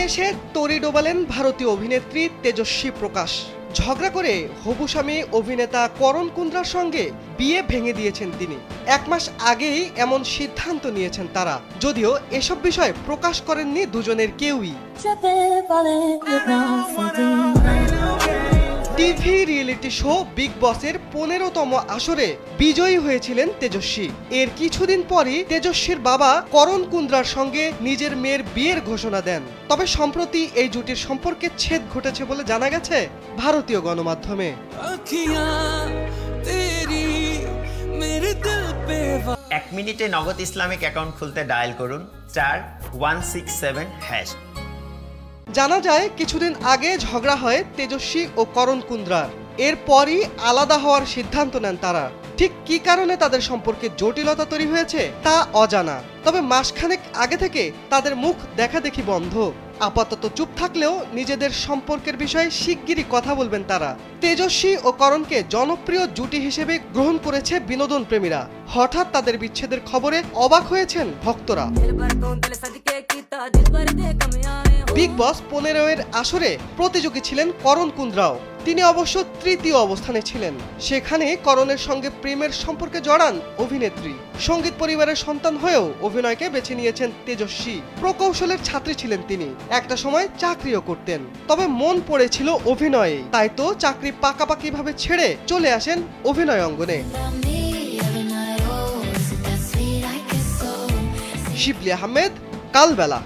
এসে তরি ডোবালেন ভারতীয় অভিনেত্রী তেজস্বী প্রকাশ। ঝগড়া করে হবু স্বামী অভিনেতা করণ কুন্দ্রার সঙ্গে বিয়ে ভেঙে দিয়েছেন তিনি। 1 মাস আগেই এমন সিদ্ধান্ত নিয়েছেন তারা, যদিও এসব বিষয় প্রকাশ করেননি দুজনের কেউই। টিভি রিয়েলিটি শো বিগ বসের 15তম আসরে বিজয়ী হয়েছিলেন তেজস্বী। এর কিছুদিন পরই তেজস্বীর বাবা করণ কুন্দ্রার সঙ্গে নিজের মেয়ের বিয়ের ঘোষণা দেন। তবে সম্প্রতি এই জুটির সম্পর্কে ছেদ ঘটেছে বলে জানা গেছে ভারতীয় গণমাধ্যমে। 1 মিনিটে নগদ ইসলামিক অ্যাকাউন্ট খুলতে ডায়াল করুন *167#। জানা যায় কিছুদিন আগে ঝগড়া হয় তেজস্বী ও করণ কুন্দ্রার। এরপরই আলাদা হওয়ার সিদ্ধান্ত নেন তারা। ঠিক কী কারণে তাদের সম্পর্কে জটিলতা তৈরি হয়েছে তা অজানা। তবে মাসখানেক আগে থেকে তাদের মুখ দেখাদেখি বন্ধ। আপাতত চুপ থাকলেও নিজেদের সম্পর্কের বিষয়ে শিগগিরই কথা বলবেন তারা। তেজস্বী ও করণকে জনপ্রিয় জুটি হিসেবে গ্রহণ করেছে বিনোদন প্রেমীরা। হঠাৎ তাদের বিচ্ছেদের খবরে অবাক হয়েছেন ভক্তরা। বিগ বস 15 আসরে প্রতিযোগী ছিলেন করণ কুন্দ্রাও। তিনি অবশ্য তৃতীয় অবস্থানে ছিলেন। সেখানে করণের সঙ্গে প্রেমের সম্পর্কে জড়ান অভিনেত্রী। সঙ্গীত পরিবারের সন্তান হয়েও অভিনয়কে বেছে নিয়েছেন তেজস্বী। প্রকৌশলের ছাত্রী ছিলেন তিনি। একটা সময় চাকরিও করতেন, তবে মন পড়েছিল অভিনয়ে। তাই তো চাকরি পাকাপাকিভাবে ছেড়ে চলে আসেন অভিনয় অঙ্গনে। শিবলি আহমেদ, কালবেলা।